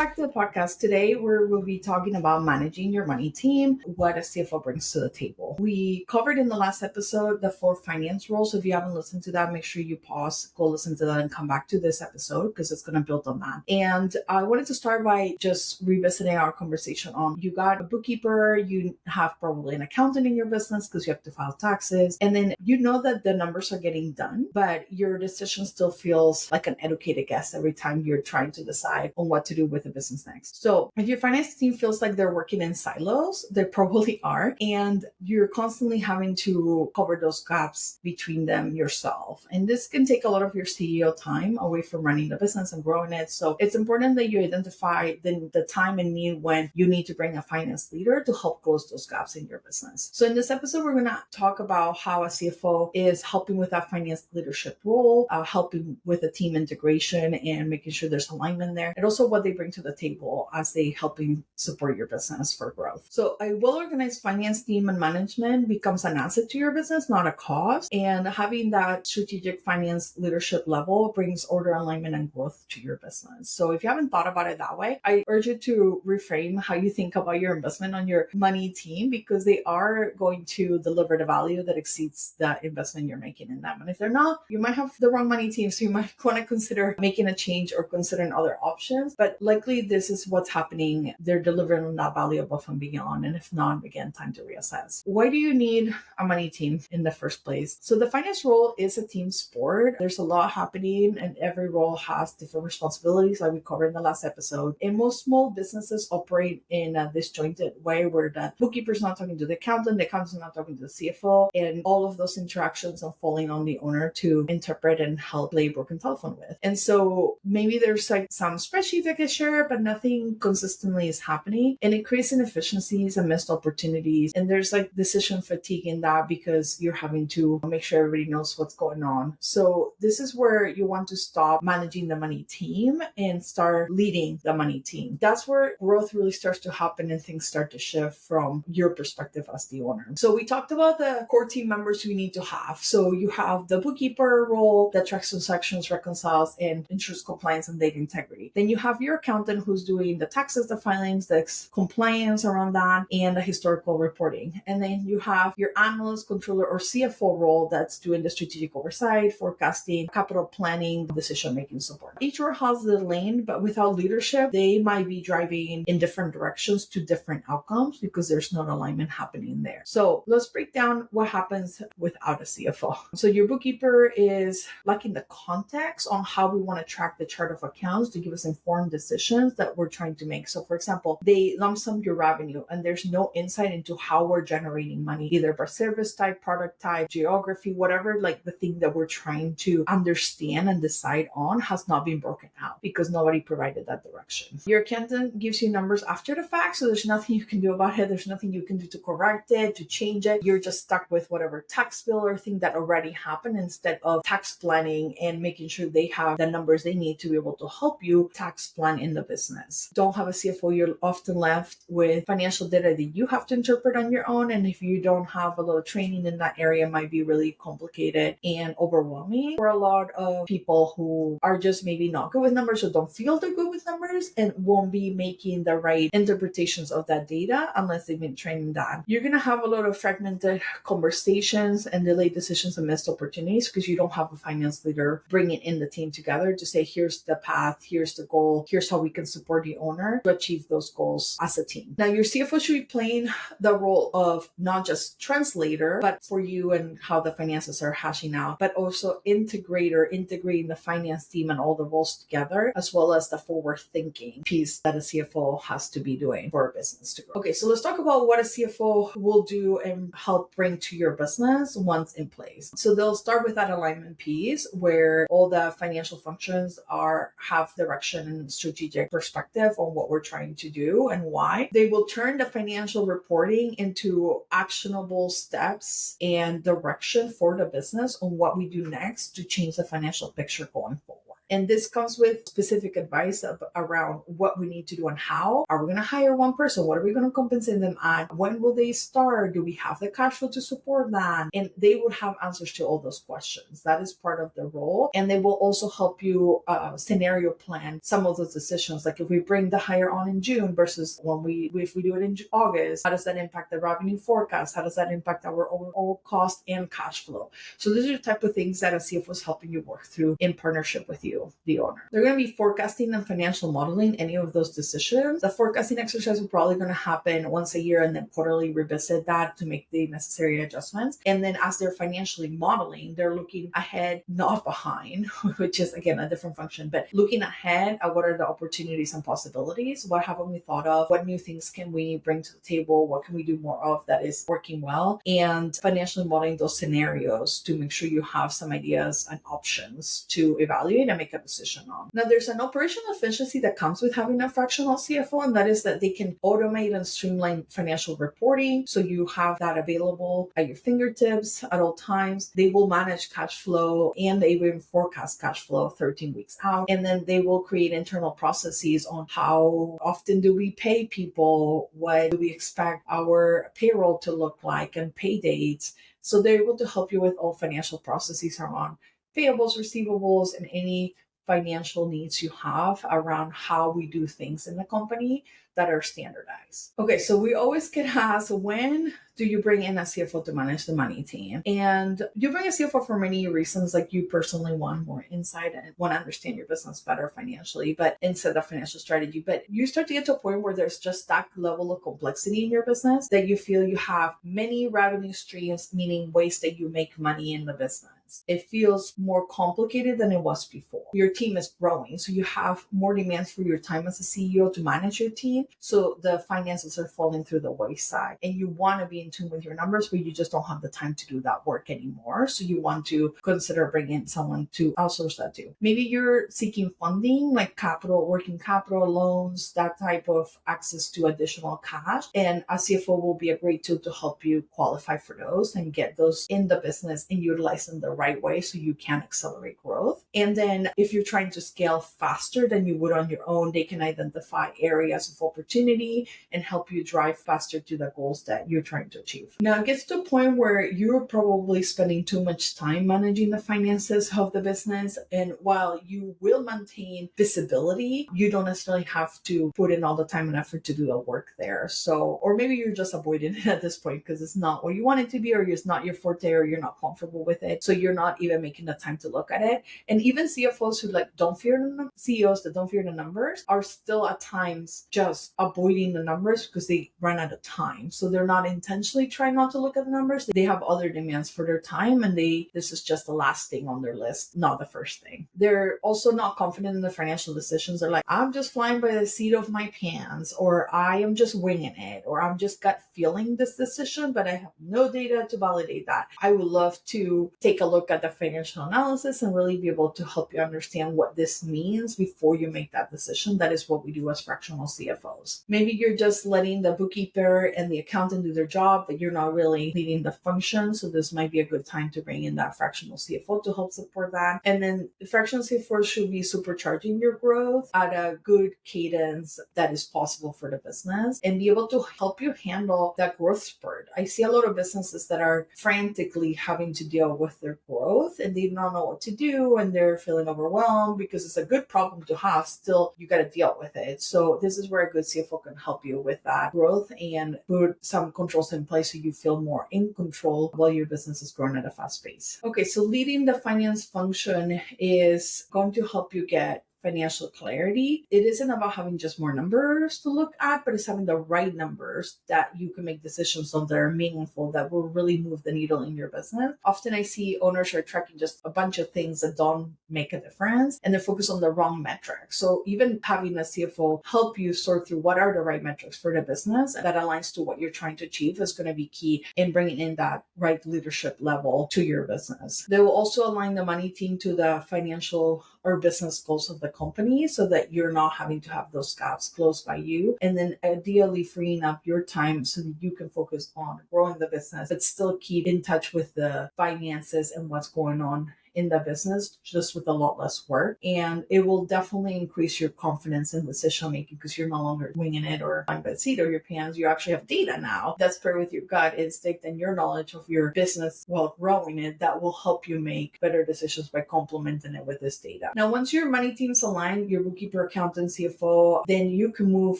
back to the podcast. Today, we'll be talking about managing your money team, what a CFO brings to the table. We covered in the last episode the 4 finance roles. So if you haven't listened to that, make sure you pause, go listen to that, and come back to this episode because it's going to build on that. And I wanted to start by just revisiting our conversation on you got a bookkeeper, you have probably an accountant in your business because you have to file taxes, and then you know that the numbers are getting done, but your decision still feels like an educated guess every time you're trying to decide on what to do with the business next. So if your finance team feels like they're working in silos, they probably are, and you're constantly having to cover those gaps between them yourself. And this can take a lot of your CEO time away from running the business and growing it. So it's important that you identify the time and need when you need to bring a finance leader to help close those gaps in your business. So in this episode, we're going to talk about how a CFO is helping with that finance leadership role, helping with the team integration and making sure there's alignment there, and also what they bring to the table as they helping support your business for growth. So a well-organized finance team and management becomes an asset to your business, not a cost. And having that strategic finance leadership level brings order, alignment, and growth to your business. So if you haven't thought about it that way, I urge you to reframe how you think about your investment on your money team, because they are going to deliver the value that exceeds the investment you're making in them. And if they're not, you might have the wrong money team. So you might want to consider making a change or considering other options. But likely this is what's happening. They're delivering on that value above and beyond. And if not, again, time to reassess. Why do you need a money team in the first place? So the finance role is a team sport. There's a lot happening and every role has different responsibilities like we covered in the last episode. And most small businesses operate in a disjointed way where the bookkeeper is not talking to the accountant's not talking to the CFO, and all of those interactions are falling on the owner to interpret and help play broken telephone with. And so maybe there's like some spreadsheet that gets shared, but nothing consistently is happening. And it creates inefficiencies and missed opportunities. And there's like decision fatigue in that because you're having to make sure everybody knows what's going on. So this is where you want to stop managing the money team and start leading the money team. That's where growth really starts to happen and things start to shift from your perspective as the owner. So we talked about the core team members we need to have. So you have the bookkeeper role that tracks transactions, reconciles, and ensures compliance and data integrity. Then you have your accountant who's doing the taxes, the filings, the compliance around that, and the historical reporting. And then you have your analyst, controller, or CFO role that's doing the strategic oversight, forecasting, capital planning, decision-making support. Each role has the lane, but without leadership, they might be driving in different directions to different outcomes because there's no alignment happening there. So let's break down what happens without a CFO. So your bookkeeper is lacking the context on how we want to track the chart of accounts to give us informed decisions that we're trying to make. So for example, they lump sum your revenue and there's no insight into how we're generating money, either by service type, product type, geography, whatever, like the thing that we're trying to understand and decide on has not been broken out because nobody provided that direction. Your accountant gives you numbers after the fact, so there's nothing you can do about it. There's nothing you can do to correct it, to change it. You're just stuck with whatever tax bill or thing that already happened instead of tax planning and making sure they have the numbers they need to be able to help you tax plan in the business. Don't have a CFO, you're often left with financial data that you have to interpret on your own. And if you don't have a lot of training in that area, it might be really complicated and overwhelming for a lot of people who are just maybe not good with numbers or don't feel they're good with numbers and won't be making the right interpretations of that data unless they've been trained in that. You're going to have a lot of fragmented conversations and delayed decisions and missed opportunities because you don't have a finance leader bringing in the team together to say, here's the path, here's the goal, here's how we can support the owner to achieve those goals as a team. Now, your CFO should be playing the role of not just translator, but for you and how the finances are hashing out, but also integrating the finance team and all the roles together, as well as the forward thinking piece that a CFO has to be doing for a business to grow. Okay, so let's talk about what a CFO will do and help bring to your business once in place. So they'll start with that alignment piece where all the financial functions have direction and strategic perspective on what we're trying to do and why. They will turn the financial reporting into actionable steps and direction for the business on what we do next to change the financial picture going forward. And this comes with specific advice around what we need to do and how. Are we going to hire one person? What are we going to compensate them at? When will they start? Do we have the cash flow to support that? And they would have answers to all those questions. That is part of the role. And they will also help you scenario plan some of those decisions. Like if we bring the hire on in June versus if we do it in August, how does that impact the revenue forecast? How does that impact our overall cost and cash flow? So these are the type of things that a CFO is helping you work through in partnership with you, the owner. They're going to be forecasting and financial modeling any of those decisions. The forecasting exercise is probably going to happen once a year and then quarterly revisit that to make the necessary adjustments. And then as they're financially modeling, they're looking ahead, not behind, which is again a different function, but looking ahead at what are the opportunities and possibilities. What haven't we thought of? What new things can we bring to the table? What can we do more of that is working well? And financially modeling those scenarios to make sure you have some ideas and options to evaluate and make a decision on. Now, there's an operational efficiency that comes with having a fractional CFO, and that is that they can automate and streamline financial reporting. So you have that available at your fingertips at all times. They will manage cash flow and they will forecast cash flow 13 weeks out. And then they will create internal processes on how often do we pay people? What do we expect our payroll to look like and pay dates? So they're able to help you with all financial processes around payables, receivables, and any financial needs you have around how we do things in the company that are standardized. Okay, so we always get asked, when do you bring in a CFO to manage the money team? And you bring a CFO for many reasons, like you personally want more insight and want to understand your business better financially, but instead of financial strategy. But you start to get to a point where there's just that level of complexity in your business that you feel you have many revenue streams, meaning ways that you make money in the business. It feels more complicated than it was before. Your team is growing, so you have more demands for your time as a CEO to manage your team. So the finances are falling through the wayside, and you want to be in tune with your numbers, but you just don't have the time to do that work anymore. So you want to consider bringing someone to outsource that to. Maybe you're seeking funding, like capital, working capital loans, that type of access to additional cash. And a CFO will be a great tool to help you qualify for those and get those in the business and utilize them the right way so you can accelerate growth. And then if you're trying to scale faster than you would on your own, they can identify areas of opportunity and help you drive faster to the goals that you're trying to achieve. Now it gets to a point where you're probably spending too much time managing the finances of the business. And while you will maintain visibility, you don't necessarily have to put in all the time and effort to do the work there. So, or maybe you're just avoiding it at this point because it's not what you want it to be, or it's not your forte, or you're not comfortable with it. So you're not even making the time to look at it. And even CFOs who don't fear the CEOs that don't fear the numbers are still at times just avoiding the numbers because they run out of time. So they're not intentionally trying not to look at the numbers. They have other demands for their time, and this is just the last thing on their list, not the first thing. They're also not confident in the financial decisions. They're like, I'm just flying by the seat of my pants, or I am just winging it, or I'm just gut feeling this decision, but I have no data to validate that. I would love to take a look at the financial analysis and really be able to help you understand what this means before you make that decision. That is what we do as fractional CFOs. Maybe you're just letting the bookkeeper and the accountant do their job, but you're not really leading the function. So this might be a good time to bring in that fractional CFO to help support that. And then the fractional CFO should be supercharging your growth at a good cadence that is possible for the business and be able to help you handle that growth spurt. I see a lot of businesses that are frantically having to deal with their growth and they don't know what to do and they're feeling overwhelmed because it's a good problem to have. Still, you got to deal with it. So this is where a good CFO can help you with that growth and put some controls in place so you feel more in control while your business is growing at a fast pace. Okay, so leading the finance function is going to help you get financial clarity. It isn't about having just more numbers to look at, but it's having the right numbers that you can make decisions on that are meaningful, that will really move the needle in your business. Often I see owners are tracking just a bunch of things that don't make a difference and they're focused on the wrong metrics. So even having a CFO help you sort through what are the right metrics for the business that aligns to what you're trying to achieve is going to be key in bringing in that right leadership level to your business. They will also align the money team to the financial or business goals of the company so that you're not having to have those gaps closed by you. And then ideally freeing up your time so that you can focus on growing the business, but still keep in touch with the finances and what's going on in the business just with a lot less work. And it will definitely increase your confidence in decision making because you're no longer winging it or flying by the seat of your pants. You actually have data now that's paired with your gut instinct and your knowledge of your business while growing it that will help you make better decisions by complementing it with this data. Now, once your money team's aligned, your bookkeeper, accountant, CFO, then you can move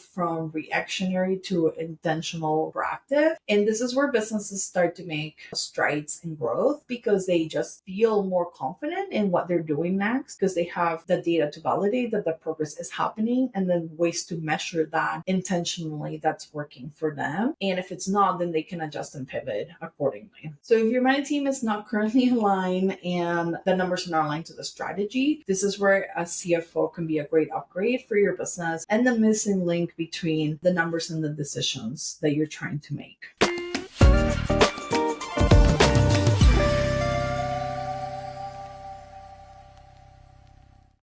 from reactionary to intentional proactive. And this is where businesses start to make strides in growth because they just feel more confident in what they're doing next because they have the data to validate that the progress is happening and then ways to measure that intentionally that's working for them. And if it's not, then they can adjust and pivot accordingly. So if your money team is not currently aligned and the numbers are not aligned to the strategy, this is where a CFO can be a great upgrade for your business and the missing link between the numbers and the decisions that you're trying to make.